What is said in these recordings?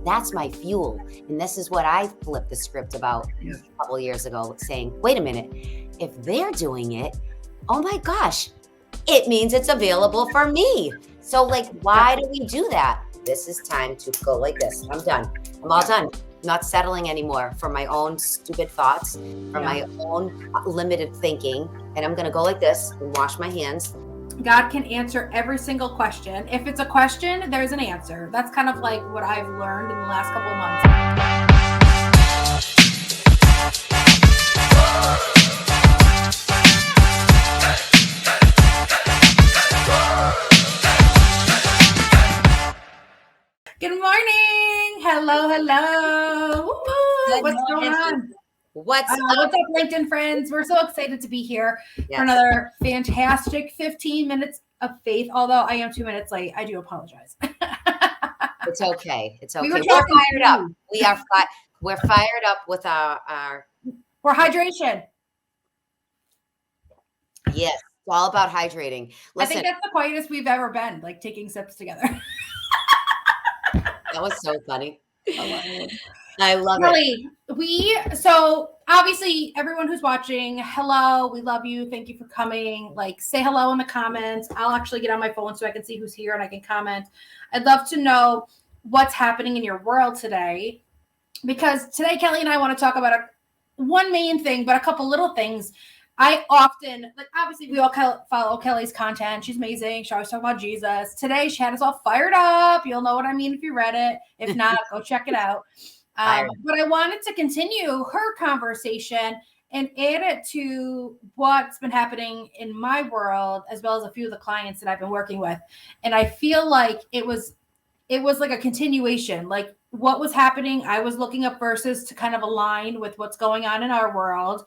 That's my fuel. And this is what I flipped the script about a couple of years ago, saying, wait a minute, if they're doing it, oh my gosh, it means it's available for me. So like, why do we do that? This is time to go like this. I'm done. I'm all done. I'm not settling anymore for my own stupid thoughts, for my own limited thinking. And I'm going to go like this and wash my hands. God can answer every single question. If it's a question, there's an answer. That's kind of like what I've learned in the last couple of months. Good morning. Hello. What's going on? What's up, LinkedIn friends? We're so excited to be here for another fantastic 15 minutes of faith. Although I am 2 minutes late, I do apologize. It's okay. It's okay. We're fired up. We're fired up with our hydration. Yes, it's all about hydrating. Listen, I think that's the quietest we've ever been, like taking sips together. That was so funny. I love it. So obviously everyone who's watching, hello, we love you. Thank you for coming. Like, say hello in the comments. I'll actually get on my phone so I can see who's here and I can comment. I'd love to know what's happening in your world today, because today Kelly and I want to talk about one main thing, but a couple little things. I often, like, obviously we all follow Kelly's content. She's amazing. She always talks about Jesus. Today she had us all fired up. You'll know what I mean if you read it. If not, go check it out. But I wanted to continue her conversation and add it to what's been happening in my world, as well as a few of the clients that I've been working with. And I feel like it was like a continuation, like what was happening. I was looking up verses to kind of align with what's going on in our world.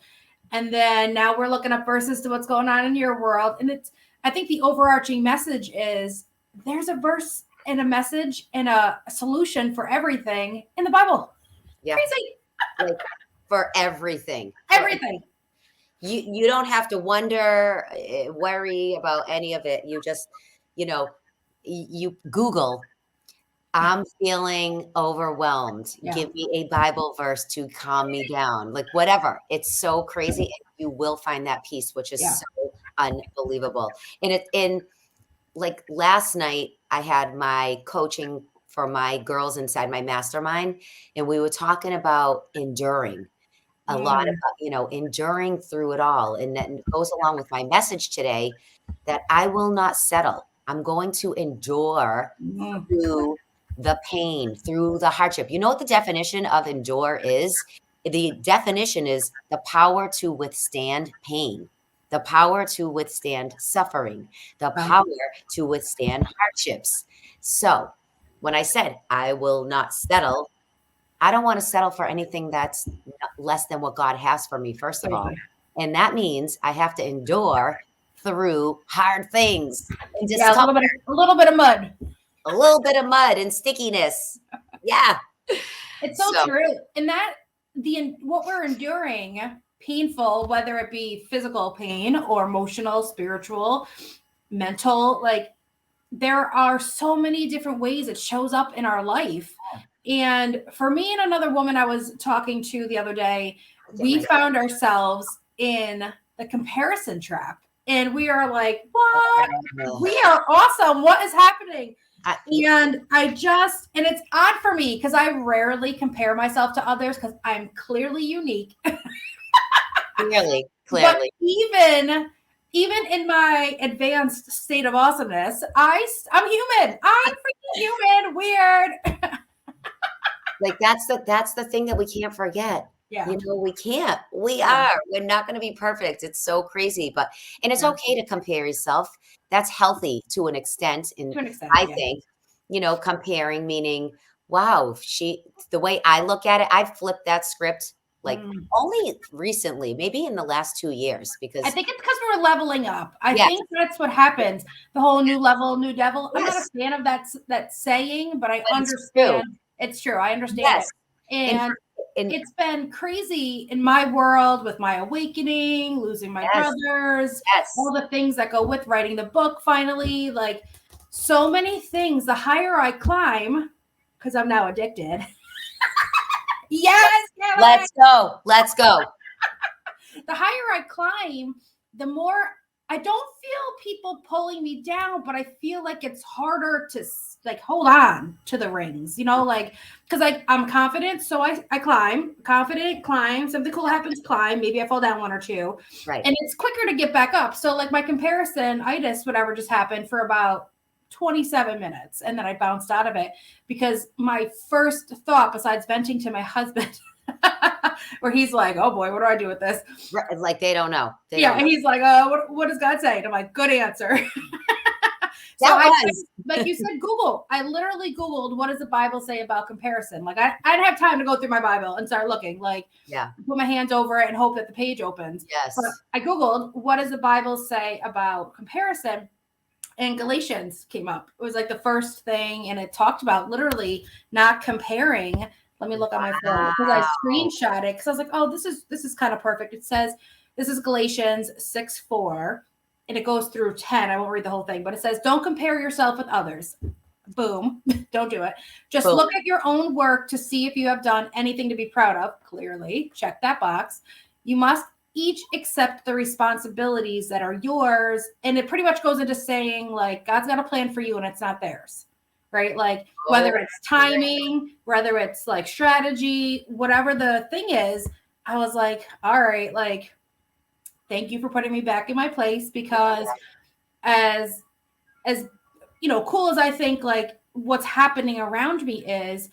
And then now we're looking up verses to what's going on in your world. And I think the overarching message is there's a verse and a message and a solution for everything in the Bible. Yeah. Crazy. Like, for everything. Everything. You don't have to wonder, worry about any of it. You just, you Google, I'm feeling overwhelmed. Yeah. Give me a Bible verse to calm me down. Like, whatever. It's so crazy. And you will find that peace, which is so unbelievable. And like last night, I had my coaching for my girls inside my mastermind, and we were talking about enduring a lot about, enduring through it all. And that goes along with my message today, that I will not settle. I'm going to endure through the pain, through the hardship. You know what the definition of endure is? The definition is the power to withstand pain, the power to withstand suffering, the power to withstand hardships. So when I said I will not settle, I don't want to settle for anything that's less than what God has for me, first of all. And that means I have to endure through hard things. And a little bit of mud. A little bit of mud and stickiness. Yeah. It's so true. And what we're enduring, painful, whether it be physical pain or emotional, spiritual, mental, like there are so many different ways it shows up in our life. And for me and another woman I was talking to the other day, we found ourselves in the comparison trap. And we are like, what? We are awesome. What is happening? And it's odd for me because I rarely compare myself to others because I'm clearly unique. Clearly. But even in my advanced state of awesomeness, I'm human. I'm freaking human. Weird. Like that's the thing that we can't forget. Yeah. We can't. We're not going to be perfect. It's so crazy, and it's okay to compare yourself. That's healthy to an extent. I think, comparing, meaning, wow, the way I look at it, I've flipped that script like only recently, maybe in the last 2 years, because I think it's because we're leveling up. I think that's what happens. The whole new level, new devil. I'm not a fan of that saying, but I understand. It's true. I understand it. And it's been crazy in my world with my awakening, losing my brothers, all the things that go with writing the book finally, like so many things. The higher I climb, because I'm now addicted. Yes, let's go. Let's go. The higher I climb, the more I don't feel people pulling me down, but I feel like it's harder to like hold on to the rings, you know, like because I'm confident, so I climb, confident, climb, something cool happens, climb, maybe I fall down one or two, Right. and it's quicker to get back up. So like my comparison itis, whatever just happened for about 27 minutes, and then I bounced out of it because my first thought, besides venting to my husband, where he's like, "Oh boy, what do I do with this?" Right. Like they don't know. And he's like, what does God say?" And I'm like, "Good answer." So like you said, Google. I literally Googled, what does the Bible say about comparison? Like I didn't have time to go through my Bible and start looking. Like, put my hands over it and hope that the page opens. Yes. But I Googled, what does the Bible say about comparison? And Galatians came up. It was like the first thing, and it talked about literally not comparing. Let me look on my phone because I screenshot it because I was like, "Oh, this is kind of perfect." It says, this is Galatians 6:4, and it goes through 10. I won't read the whole thing, but it says, "Don't compare yourself with others." Boom. Don't do it. Just look at your own work to see if you have done anything to be proud of. Clearly, check that box. You must each accept the responsibilities that are yours. And it pretty much goes into saying, like, God's got a plan for you and it's not theirs, right? Like whether it's timing, whether it's like strategy, whatever the thing is, I was like, all right, like, thank you for putting me back in my place, because as you know, cool as I think like what's happening around me is,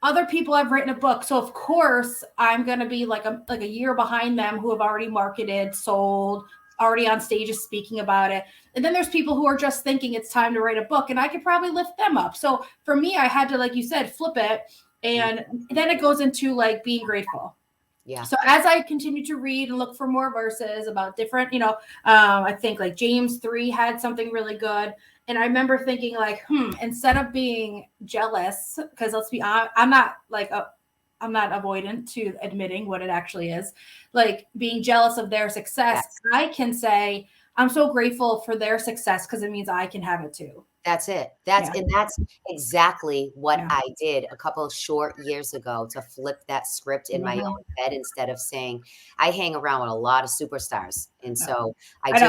other people have written a book. So of course I'm going to be like a year behind them who have already marketed, sold, already on stages speaking about it. And then there's people who are just thinking it's time to write a book, and I could probably lift them up. So for me, I had to, like you said, flip it. And then it goes into like being grateful. Yeah. So as I continue to read and look for more verses about different, you know, I think like James 3 had something really good. And I remember thinking like, instead of being jealous, because let's be honest, I'm not avoidant to admitting what it actually is, like being jealous of their success. Yes. I can say, I'm so grateful for their success because it means I can have it too. That's it. And that's exactly what I did a couple of short years ago, to flip that script in my own head, instead of saying, I hang around with a lot of superstars. And so I got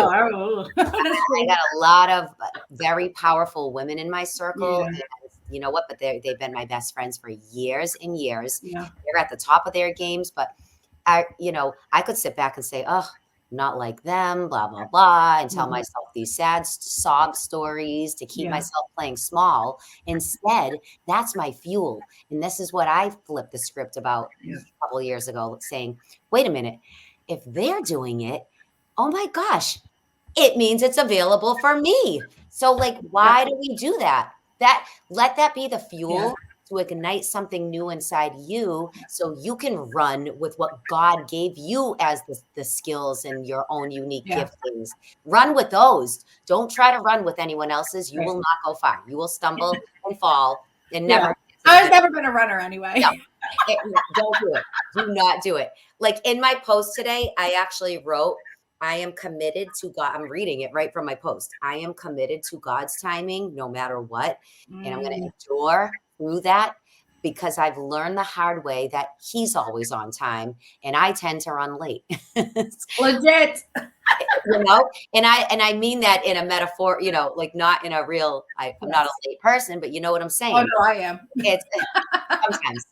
a lot of very powerful women in my circle. And you know what? But they've been my best friends for years and years. Yeah. They're at the top of their games. But I could sit back and say, oh, not like them, blah, blah, blah, and tell myself these sad sob stories to keep myself playing small. Instead, that's my fuel. And this is what I flipped the script about a couple of years ago, saying, wait a minute, if they're doing it, oh my gosh, it means it's available for me. So like, why do we do that? Let that be the fuel to ignite something new inside you, so you can run with what God gave you as the skills and your own unique giftings. Run with those. Don't try to run with anyone else's. You will not go far. You will stumble and fall and never. I've never been a runner anyway. No, don't do it. Do not do it. Like in my post today, I actually wrote, I am committed to God. I'm reading it right from my post. I am committed to God's timing no matter what. And I'm going to endure through that, because I've learned the hard way that he's always on time and I tend to run late. Legit. You know, and I mean that in a metaphor, you know, like not in a real, I'm not a late person, but you know what I'm saying? Oh no, I am. It's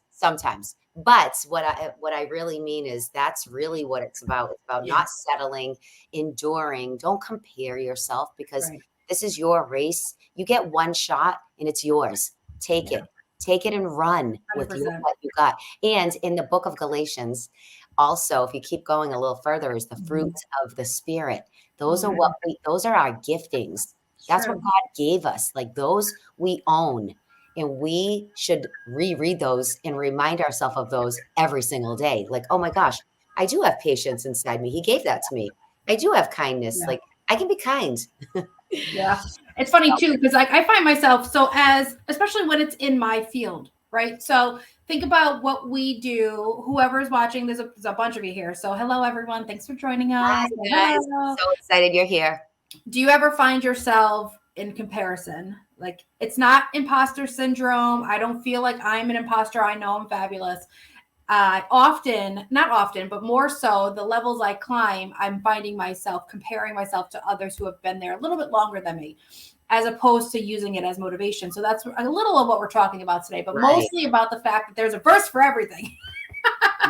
sometimes. But what I really mean is, that's really what it's about. It's about not settling, enduring. Don't compare yourself, because this is your race. You get one shot and it's yours. Take it and run 100%. With what you got. And in the book of Galatians, also, if you keep going a little further, is the fruits of the Spirit. Those are those are our giftings. That's what God gave us. Like those we own. And we should reread those and remind ourselves of those every single day. Like, oh my gosh, I do have patience inside me. He gave that to me. I do have kindness. Like I can be kind. It's funny too, because like I find myself, especially when it's in my field, right? So think about what we do. Whoever's watching, there's a bunch of you here. So hello everyone. Thanks for joining us. Hi, guys. I'm so excited you're here. Do you ever find yourself in comparison Like, it's not imposter syndrome. I don't feel like I'm an imposter. I know I'm fabulous. Not often, but more so the levels I climb, I'm finding myself comparing myself to others who have been there a little bit longer than me, as opposed to using it as motivation. So that's a little of what we're talking about today, but mostly about the fact that there's a verse for everything.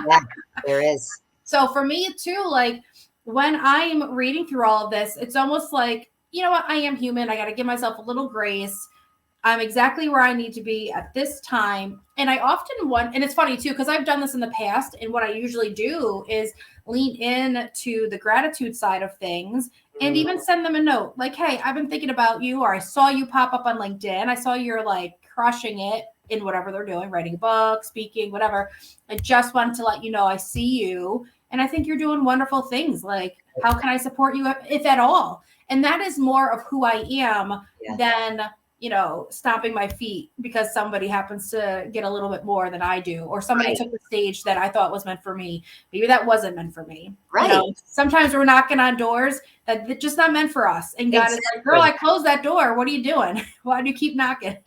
Yeah, there is. So for me too, like when I'm reading through all of this, it's almost like, you know what, I am human. I got to give myself a little grace. I'm exactly where I need to be at this time. And I often want, and it's funny too, because I've done this in the past. And what I usually do is lean in to the gratitude side of things and even send them a note like, hey, I've been thinking about you, or I saw you pop up on LinkedIn. I saw you're like crushing it in whatever they're doing, writing a book, speaking, whatever. I just wanted to let you know I see you. And I think you're doing wonderful things. Like, how can I support you, if at all? And that is more of who I am than, you know, stomping my feet because somebody happens to get a little bit more than I do, or somebody took the stage that I thought was meant for me. Maybe that wasn't meant for me. Right. You know, sometimes we're knocking on doors that just not meant for us. And God is like, girl, I closed that door. What are you doing? Why do you keep knocking?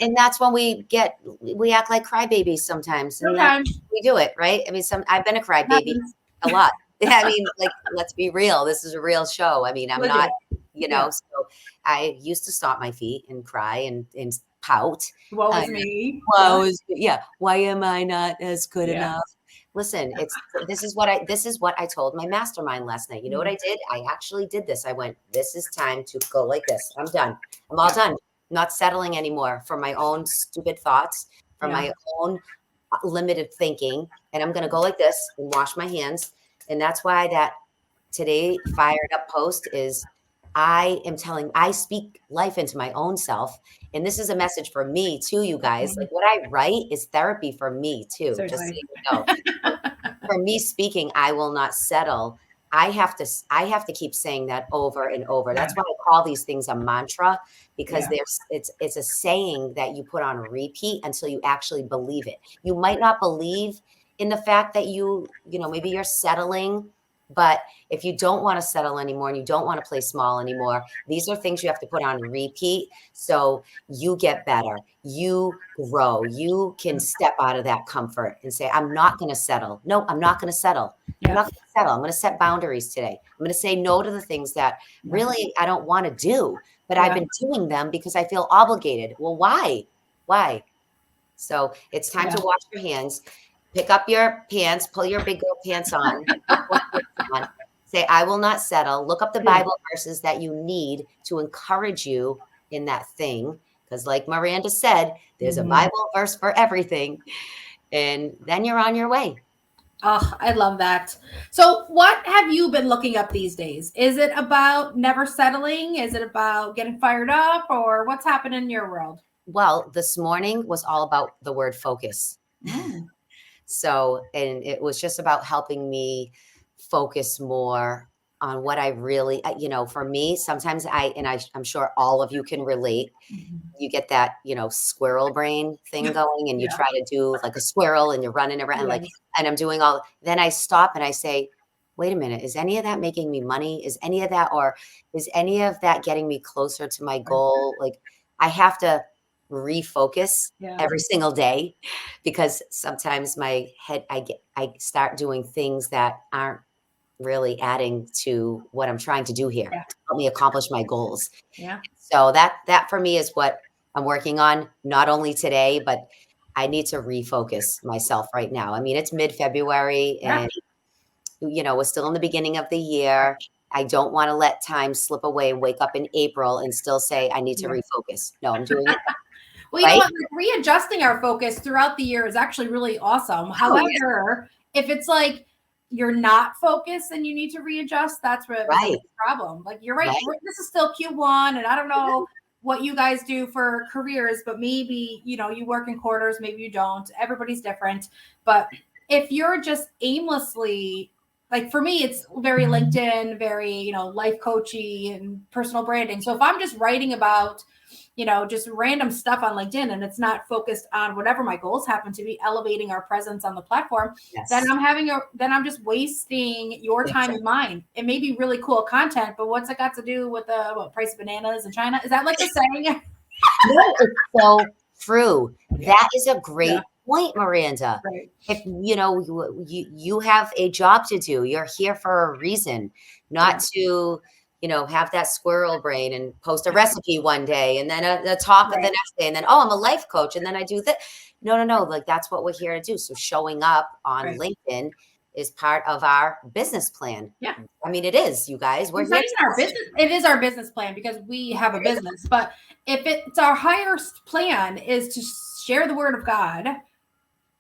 And that's when we act like crybabies sometimes. Sometimes we do it, right? I mean, I've been a crybaby a lot. I mean, like, let's be real. This is a real show. I mean, I'm not, you know, so I used to stomp my feet and cry and pout. Woe is me. Why am I not as good enough? Listen, this is what I told my mastermind last night. You know what I did? I actually did this. I went, this is time to go like this. I'm done. I'm all done. Not settling anymore for my own stupid thoughts, for my own limited thinking. And I'm going to go like this and wash my hands. And that's why that today fired up post is I speak life into my own self. And this is a message for me too, you guys. Like, what I write is therapy for me too. Certainly. Just so you know. For me speaking, I will not settle. I have to keep saying that over and over. That's why I call these things a mantra, because it's a saying that you put on repeat until you actually believe it. You might not believe in the fact that maybe you're settling, but if you don't want to settle anymore and you don't want to play small anymore, these are things you have to put on repeat so you get better, you grow, you can step out of that comfort and say, I'm not going to settle. No, I'm not going to settle. I'm not going to settle. I'm going to set boundaries today. I'm going to say no to the things that really I don't want to do, but I've been doing them because I feel obligated. Well, why? So it's time to wash your hands. Pick up your pants, pull your big girl pants on, say, I will not settle. Look up the Bible verses that you need to encourage you in that thing. Because like Miranda said, there's a Bible verse for everything. And then you're on your way. Oh, I love that. So what have you been looking up these days? Is it about never settling? Is it about getting fired up, or what's happening in your world? Well, this morning was all about the word focus. So, and it was just about helping me focus more on what I really, for me, sometimes I'm sure all of you can relate. You get that, squirrel brain thing going, and you try to do like a squirrel and you're running around and I'm doing then I stop and I say, wait a minute, is any of that making me money? Is any of that getting me closer to my goal? Like, I have to refocus every single day, because sometimes my head, I start doing things that aren't really adding to what I'm trying to do here, to help me accomplish my goals. So that for me is what I'm working on, not only today, but I need to refocus myself right now. I mean, it's mid-February and we're still in the beginning of the year. I don't want to let time slip away and wake up in April and still say I need to refocus. No, I'm doing it. Well, you know what? Like, readjusting our focus throughout the year is actually really awesome. However, if it's like you're not focused and you need to readjust, that's where the problem. Like, you're right. This is still Q1, and I don't know what you guys do for careers, but maybe, you work in quarters, maybe you don't. Everybody's different. But if you're just aimlessly, like for me, it's very LinkedIn, very, life coachy and personal branding. So if I'm just writing about just random stuff on LinkedIn and it's not focused on whatever my goals happen to be, elevating our presence on the platform, then I'm just wasting your time and mine. It may be really cool content, but what's it got to do with the price of bananas in China? Is that like the saying? No, it's so true. Yeah. That is a great point, Miranda. Right. If you have a job to do, you're here for a reason, not to have that squirrel brain and post a recipe one day and then a talk the next day and then I'm a life coach and then I do that. No, like that's what we're here to do. So showing up on LinkedIn is part of our business plan. Yeah. I mean, it is, you guys. We're here. Our business. It is our business plan because we have a business. But if it's our highest plan is to share the word of God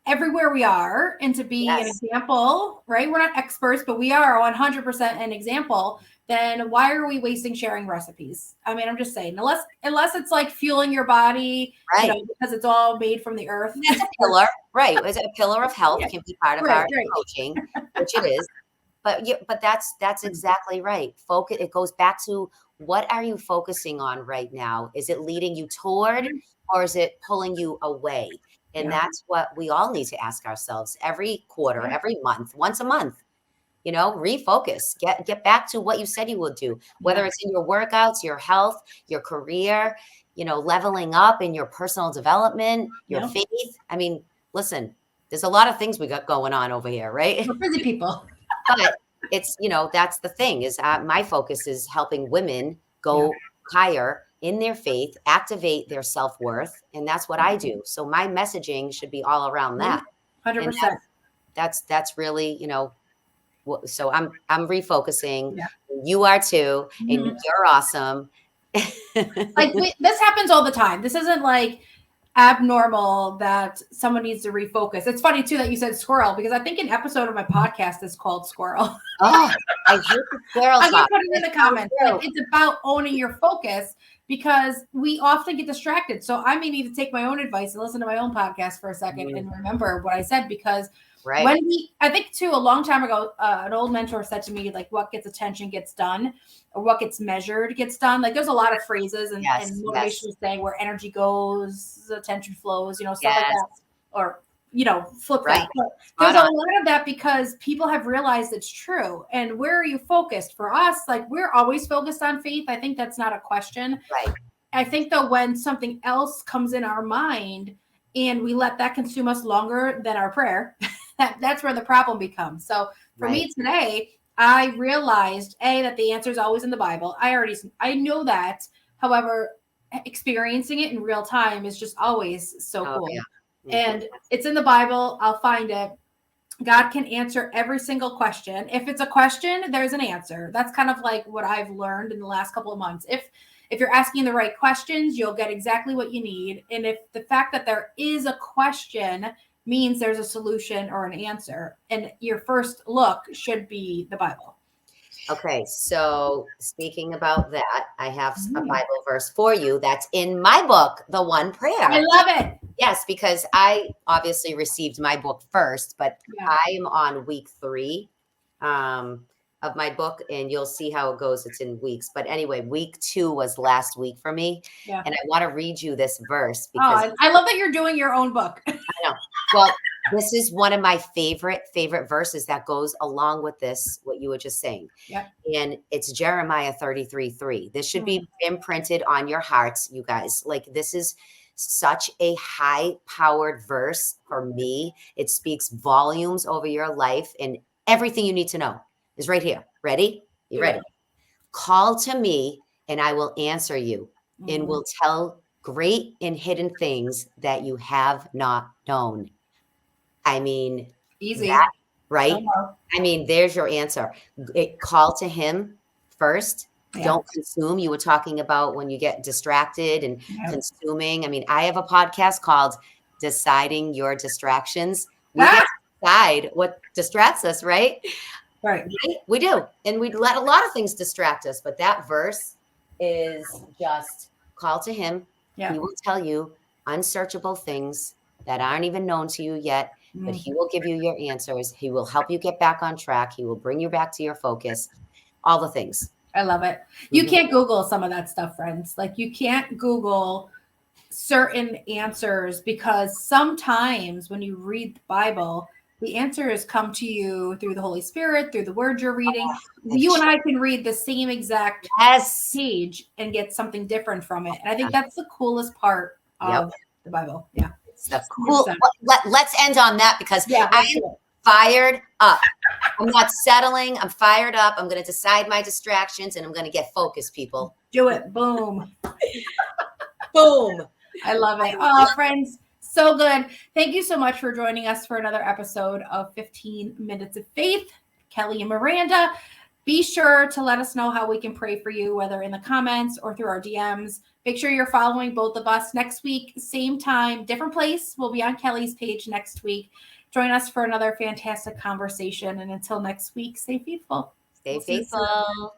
everywhere we are and to be an example, right? We're not experts, but we are 100% an example. Then why are we wasting sharing recipes? I mean, I'm just saying, unless it's like fueling your body, because it's all made from the earth. That's a pillar, right? It's a pillar of health can be part of our coaching, which it is. But that's exactly right. Focus. It goes back to what are you focusing on right now? Is it leading you toward, or is it pulling you away? And that's what we all need to ask ourselves every quarter, every month, once a month. Refocus, get back to what you said you would do, whether it's in your workouts, your health, your career, leveling up in your personal development, your faith. I mean, listen, there's a lot of things we got going on over here, right? We're busy people. But it's, that's the thing is my focus is helping women go higher in their faith, activate their self-worth. And that's what I do. So my messaging should be all around that. 100%. That's really, so I'm refocusing. You are too, and you're awesome. This happens all the time. This isn't like abnormal that someone needs to refocus. It's funny too that you said squirrel because I think an episode of my podcast is called Squirrel. Oh, I hate the squirrel. I'm gonna put it in the comments. It's about owning your focus because we often get distracted. So I may need to take my own advice and listen to my own podcast for a second and remember what I said because when I think too, a long time ago, an old mentor said to me, like, what gets attention gets done or what gets measured gets done. Like there's a lot of phrases and motivational saying where energy goes, attention flows, stuff like that. Or, flip that. But there's a lot of that because people have realized it's true. And where are you focused? For us, like we're always focused on faith. I think that's not a question. Right. I think though, when something else comes in our mind and we let that consume us longer than our prayer, that's where the problem becomes. So for me today, I realized that the answer is always in the Bible. I know that. However, experiencing it in real time is just always so cool. Yeah. And it's in the Bible. I'll find it. God can answer every single question. If it's a question, there's an answer. That's kind of like what I've learned in the last couple of months. If you're asking the right questions, you'll get exactly what you need. And if the fact that there is a question means there's a solution or an answer, and your first look should be the Bible. Okay, so speaking about that, I have a Bible verse for you that's in my book, The One Prayer. I love it. Yes, because I obviously received my book first, but I am on week 3 of my book, and you'll see how it goes. It's in weeks. But anyway, week 2 was last week for me. Yeah. And I want to read you this verse because I love that you're doing your own book. I know. Well, this is one of my favorite verses that goes along with this, what you were just saying. Yeah. And it's Jeremiah 33:3. This should be imprinted on your hearts, you guys. Like this is such a high-powered verse for me. It speaks volumes over your life, and everything you need to know is right here. Ready? You ready? Call to me and I will answer you and will tell great and hidden things that you have not known. I mean, easy, right? I mean, there's your answer. Call to him first. Yeah. Don't consume. You were talking about when you get distracted and consuming. I mean, I have a podcast called Deciding Your Distractions. We get to decide what distracts us, right? Right. We do. And we let a lot of things distract us. But that verse is just call to him. Yeah. He will tell you unsearchable things that aren't even known to you yet. But he will give you your answers. He will help you get back on track. He will bring you back to your focus. All the things. I love it. You can't Google some of that stuff, friends. Like you can't Google certain answers because sometimes when you read the Bible, The answers come to you through the Holy Spirit, through the word you're reading. You and I can read the same exact page and get something different from it. And I think that's the coolest part of the Bible. Yeah. It's the cool. Let's end on that because I'm fired up. I'm not settling. I'm fired up. I'm going to decide my distractions and I'm going to get focused, people. Do it. Boom. Boom. I love it. Oh, friends. So good. Thank you so much for joining us for another episode of 15 Minutes of Faith. Kelly and Miranda, be sure to let us know how we can pray for you, whether in the comments or through our DMs. Make sure you're following both of us next week, same time, different place. We'll be on Kelly's page next week. Join us for another fantastic conversation. And until next week, stay faithful. Stay faithful.